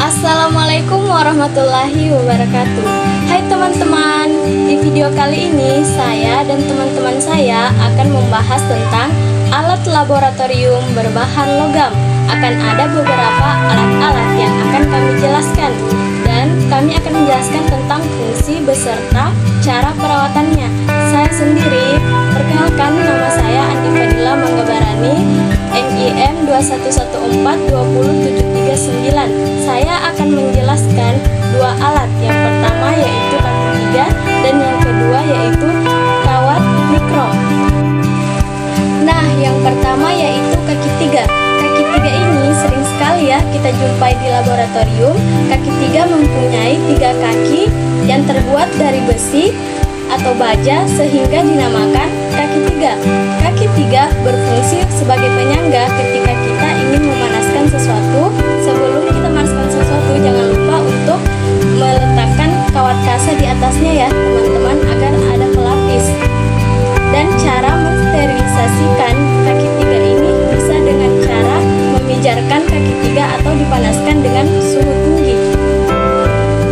Assalamualaikum warahmatullahi wabarakatuh. Hai teman-teman, di video kali ini saya dan teman-teman saya akan membahas tentang alat laboratorium berbahan logam. Akan ada beberapa alat-alat yang akan kami jelaskan, dan kami akan menjelaskan tentang fungsi beserta cara perawatannya. Saya sendiri, perkenalkan, nama saya Andi Fadila Manggabarani, NIM 21142079. Saya akan menjelaskan dua alat. Yang pertama yaitu kaki 3 dan yang kedua yaitu kawat mikro. Nah, yang pertama yaitu kaki 3. Kaki 3 ini sering sekali ya kita jumpai di laboratorium. Kaki 3 mempunyai 3 kaki yang terbuat dari besi atau baja sehingga dinamakan kaki 3. Kaki 3 berfungsi sebagai penyangga ketika kita ingin memanaskan sesuatu. Sebelum kita memanaskan sesuatu, jangan lupa untuk meletakkan kawat kasa di atasnya ya teman-teman, agar ada pelapis. Dan cara mensterilisasikan kaki 3 ini bisa dengan cara memijarkan kaki 3 atau dipanaskan dengan suhu tinggi.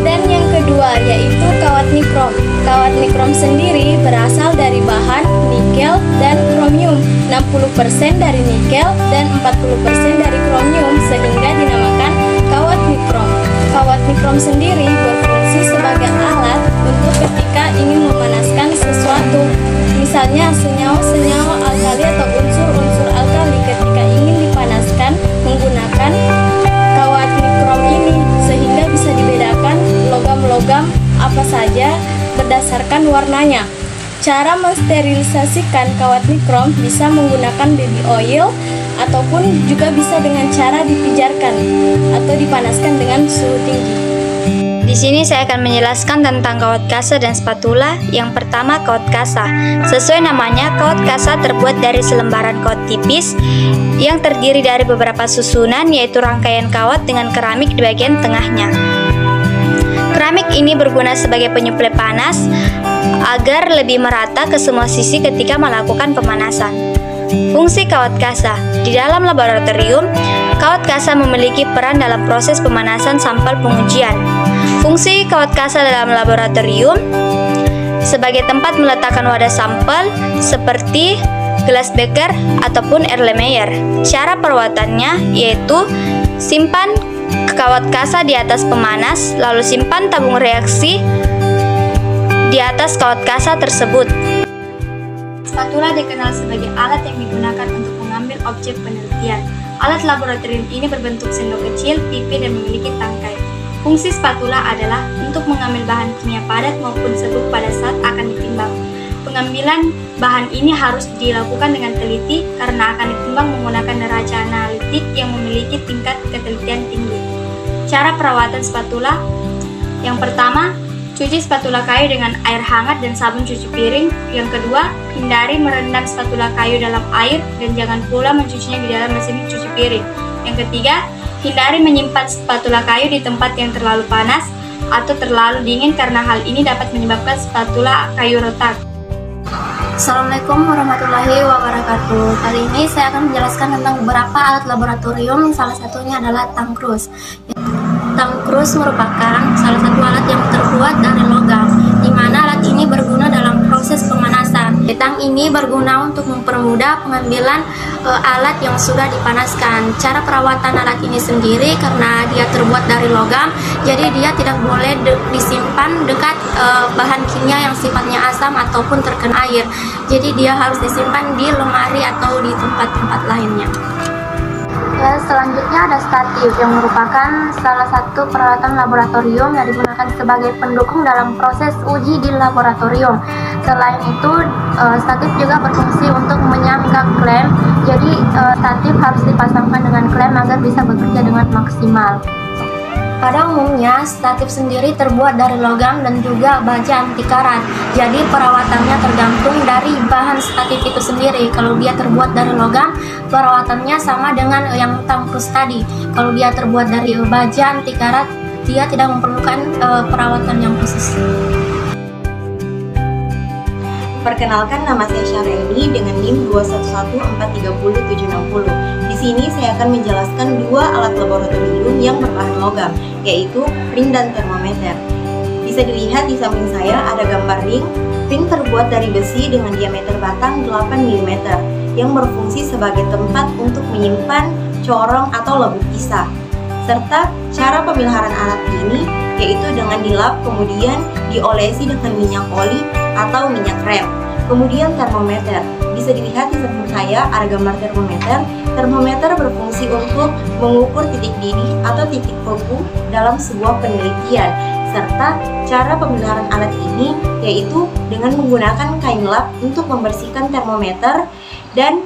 Dan yang kedua yaitu kawat nikrom. Kawat nikrom sendiri berasal dari bahan nikel dan kromium, 60% dari nikel dan 40% dari kromium, sehingga dinamakan kawat nikrom. Kawat nikrom sendiri berfungsi sebagai alat untuk ketika ingin memanaskan sesuatu. Misalnya senyawa-senyawa alkali atau unsur-unsur alkali ketika ingin dipanaskan menggunakan kawat nikrom ini, sehingga bisa dibedakan logam-logam apa saja berdasarkan warnanya. Cara mensterilisasikan kawat nikrom bisa menggunakan baby oil ataupun juga bisa dengan cara dipijarkan atau dipanaskan dengan suhu tinggi. Di sini saya akan menjelaskan tentang kawat kasa dan spatula. Yang pertama, kawat kasa. Sesuai namanya, kawat kasa terbuat dari selembaran kawat tipis yang terdiri dari beberapa susunan, yaitu rangkaian kawat dengan keramik di bagian tengahnya. Keramik ini berguna sebagai penyuplai panas agar lebih merata ke semua sisi ketika melakukan pemanasan. Fungsi kawat kasa. Di dalam laboratorium, kawat kasa memiliki peran dalam proses pemanasan sampel pengujian. Fungsi kawat kasa dalam laboratorium sebagai tempat meletakkan wadah sampel seperti gelas beker ataupun Erlenmeyer. Cara perawatannya yaitu simpan kawat kasa di atas pemanas, lalu simpan tabung reaksi di atas kawat kasa tersebut. Spatula dikenal sebagai alat yang digunakan untuk mengambil objek penelitian. Alat laboratorium ini berbentuk sendok kecil, pipi, dan memiliki tangkai. Fungsi spatula adalah untuk mengambil bahan kimia padat maupun serbuk pada saat akan ditimbang. Pengambilan bahan ini harus dilakukan dengan teliti karena akan ditimbang menggunakan neraca analitik yang memiliki tingkat ketelitian tinggi. Cara perawatan spatula. Yang pertama, cuci spatula kayu dengan air hangat dan sabun cuci piring. Yang kedua, hindari merendam spatula kayu dalam air dan jangan pula mencucinya di dalam mesin cuci piring. Yang ketiga, hindari menyimpan spatula kayu di tempat yang terlalu panas atau terlalu dingin karena hal ini dapat menyebabkan spatula kayu retak. Assalamualaikum warahmatullahi wabarakatuh. Kali ini saya akan menjelaskan tentang beberapa alat laboratorium. Salah satunya adalah tang krus. Tang krus merupakan salah satu alat yang terbuat dari logam, di mana alat ini berguna dalam proses pemanasan. Tang ini berguna untuk mempermudah pengambilan alat yang sudah dipanaskan. Cara perawatan alat ini sendiri karena dia terbuat dari logam, jadi dia tidak boleh disimpan dekat bahan kimia yang sifatnya asam ataupun terkena air. Jadi dia harus disimpan di lemari atau di tempat-tempat lainnya. Selanjutnya ada statif yang merupakan salah satu peralatan laboratorium yang digunakan sebagai pendukung dalam proses uji di laboratorium. Selain itu, statif juga berfungsi untuk menyangga klem. Jadi statif harus dipasangkan dengan klem agar bisa bekerja dengan maksimal. Pada umumnya, statif sendiri terbuat dari logam dan juga baja anti karat. Jadi perawatannya tergantung dari bahan statif itu sendiri. Kalau dia terbuat dari logam, perawatannya sama dengan yang tang krus tadi. Kalau dia terbuat dari baja anti karat, dia tidak memerlukan perawatan yang khusus. Perkenalkan, nama saya Syareni dengan NIM 2114307060. Di sini saya akan menjelaskan dua alat laboratorium yang berbahan logam. yaitu ring dan termometer. Bisa dilihat di samping saya ada gambar ring. Ring terbuat dari besi dengan diameter batang 8 mm yang berfungsi sebagai tempat untuk menyimpan corong atau lebur pisah. Serta cara pemeliharaan alat ini yaitu dengan dilap kemudian diolesi dengan minyak oli atau minyak rem. Kemudian termometer. Bisa dilihat di samping saya ada gambar termometer. Termometer berfungsi untuk mengukur titik didih atau titik beku dalam sebuah penelitian. Serta cara pemeliharaan alat ini yaitu dengan menggunakan kain lap untuk membersihkan termometer, dan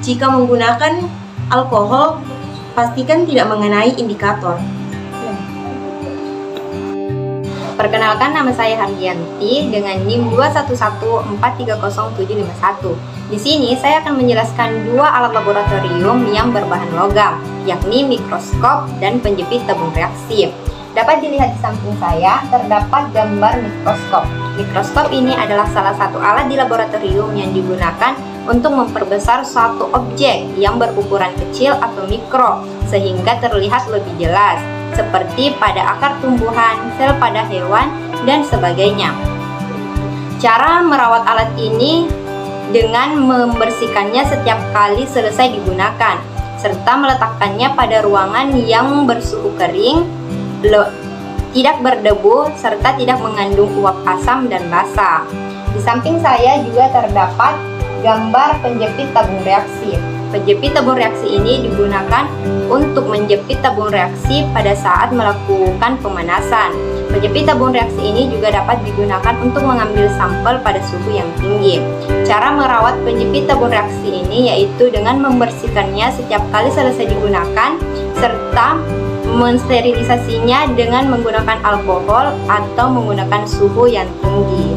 jika menggunakan alkohol pastikan tidak mengenai indikator. Perkenalkan, nama saya Hardianti dengan NIM 211430751. Di sini saya akan menjelaskan dua alat laboratorium yang berbahan logam, yakni mikroskop dan penjepit tabung reaksi. Dapat dilihat di samping saya terdapat gambar mikroskop. Mikroskop ini adalah salah satu alat di laboratorium yang digunakan untuk memperbesar suatu objek yang berukuran kecil atau mikro sehingga terlihat lebih jelas, seperti pada akar tumbuhan, sel pada hewan, dan sebagainya. Cara merawat alat ini dengan membersihkannya setiap kali selesai digunakan, serta meletakkannya pada ruangan yang bersuhu kering, tidak berdebu, serta tidak mengandung uap asam dan basa. Di samping saya juga terdapat gambar penjepit tabung reaksi. Penjepit tabung reaksi ini digunakan untuk menjepit tabung reaksi pada saat melakukan pemanasan. Penjepit tabung reaksi ini juga dapat digunakan untuk mengambil sampel pada suhu yang tinggi. Cara merawat penjepit tabung reaksi ini yaitu dengan membersihkannya setiap kali selesai digunakan, serta mensterilisasinya dengan menggunakan alkohol atau menggunakan suhu yang tinggi.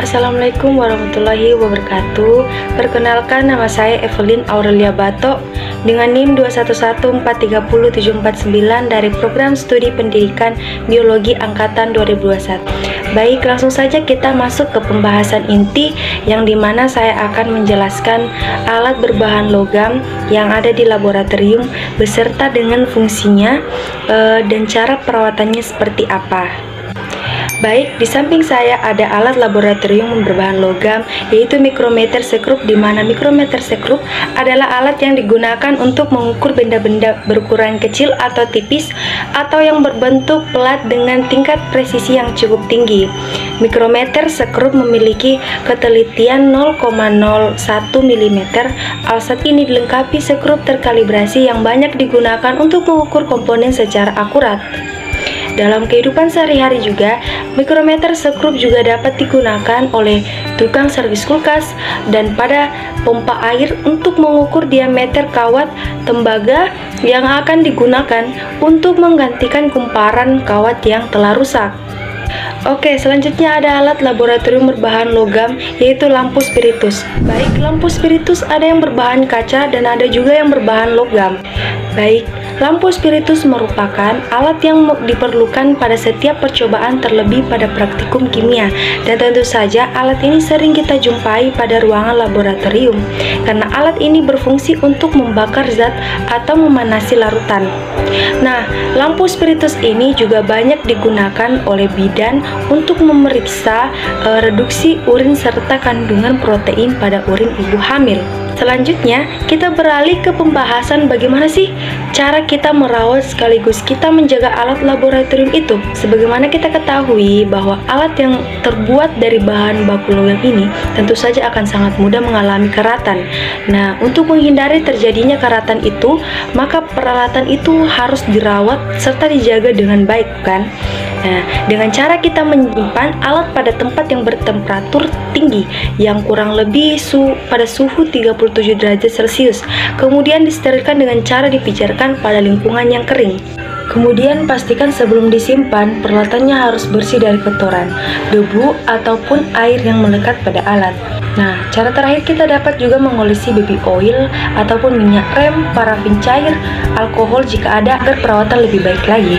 Assalamualaikum warahmatullahi wabarakatuh. Perkenalkan, nama saya Evelyn Aurelia Bato dengan NIM 211430749 dari Program Studi Pendidikan Biologi Angkatan 2021. Baik, langsung saja kita masuk ke pembahasan inti yang dimana saya akan menjelaskan alat berbahan logam yang ada di laboratorium beserta dengan fungsinya dan cara perawatannya seperti apa. Baik, di samping saya ada alat laboratorium berbahan logam yaitu mikrometer sekrup, di mana mikrometer sekrup adalah alat yang digunakan untuk mengukur benda-benda berukuran kecil atau tipis atau yang berbentuk pelat dengan tingkat presisi yang cukup tinggi. Mikrometer sekrup memiliki ketelitian 0,01 mm. Alat ini dilengkapi sekrup terkalibrasi yang banyak digunakan untuk mengukur komponen secara akurat. Dalam kehidupan sehari-hari juga, mikrometer sekrup juga dapat digunakan oleh tukang servis kulkas dan pada pompa air untuk mengukur diameter kawat tembaga yang akan digunakan untuk menggantikan kumparan kawat yang telah rusak. Oke, selanjutnya ada alat laboratorium berbahan logam yaitu lampu spiritus. Baik, lampu spiritus ada yang berbahan kaca dan ada juga yang berbahan logam. Baik, lampu spiritus merupakan alat yang diperlukan pada setiap percobaan terlebih pada praktikum kimia, dan tentu saja alat ini sering kita jumpai pada ruangan laboratorium karena alat ini berfungsi untuk membakar zat atau memanasi larutan. Nah, lampu spiritus ini juga banyak digunakan oleh bidan untuk memeriksa reduksi urin serta kandungan protein pada urin ibu hamil. Selanjutnya, kita beralih ke pembahasan bagaimana sih cara kita merawat sekaligus kita menjaga alat laboratorium itu. Sebagaimana kita ketahui bahwa alat yang terbuat dari bahan baku logam ini tentu saja akan sangat mudah mengalami karatan. Nah, untuk menghindari terjadinya karatan itu, maka peralatan itu harus dirawat serta dijaga dengan baik, kan? Nah, dengan cara kita menyimpan alat pada tempat yang bertemperatur tinggi yang kurang lebih pada suhu 37 derajat Celcius, kemudian disterilkan dengan cara dipijarkan pada lingkungan yang kering. Kemudian pastikan sebelum disimpan, peralatannya harus bersih dari kotoran, debu, ataupun air yang melekat pada alat. Nah, cara terakhir kita dapat juga mengolesi baby oil ataupun minyak rem, parafin cair, alkohol jika ada agar perawatan lebih baik lagi.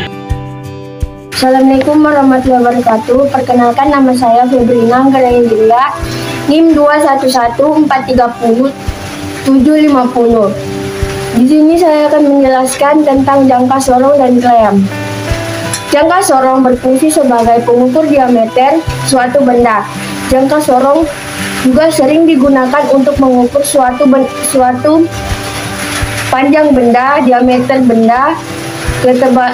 Assalamualaikum warahmatullahi wabarakatuh. Perkenalkan, nama saya Febrina Anggraindria, NIM 211430750. Di sini saya akan menjelaskan tentang jangka sorong dan klem. Jangka sorong berfungsi sebagai pengukur diameter suatu benda. Jangka sorong juga sering digunakan untuk mengukur suatu panjang benda, diameter benda,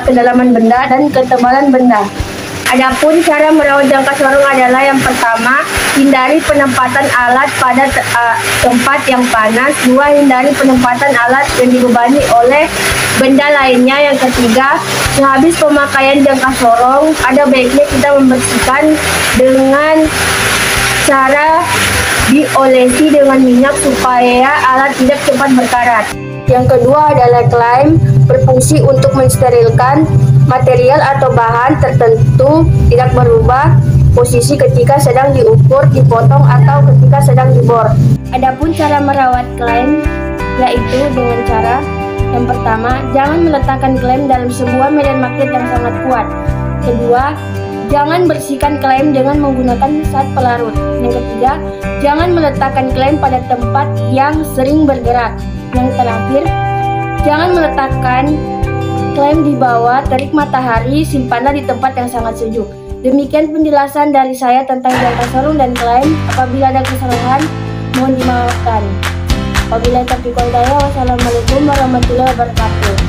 kedalaman benda, dan ketebalan benda. Adapun cara merawat jangka sorong adalah yang pertama, hindari penempatan alat pada tempat yang panas. Dua, hindari penempatan alat yang dibebani oleh benda lainnya. Yang ketiga, sehabis pemakaian jangka sorong, ada baiknya kita membersihkan dengan cara diolesi dengan minyak supaya alat tidak cepat berkarat. Yang kedua adalah klem, berfungsi untuk mensterilkan material atau bahan tertentu tidak berubah posisi ketika sedang diukur, dipotong, atau ketika sedang dibor. Adapun cara merawat klem yaitu dengan cara yang pertama, jangan meletakkan klem dalam sebuah medan magnet yang sangat kuat. Kedua, jangan bersihkan klem dengan menggunakan zat pelarut. Yang ketiga, jangan meletakkan klem pada tempat yang sering bergerak. Yang terakhir, jangan meletakkan klem di bawah terik matahari, simpanlah di tempat yang sangat sejuk. Demikian penjelasan dari saya tentang jangka sorong dan klem. Apabila ada kesalahan, mohon dimaafkan. Wabillahi taufiq wal hidayah. Wassalamualaikum warahmatullahi wabarakatuh.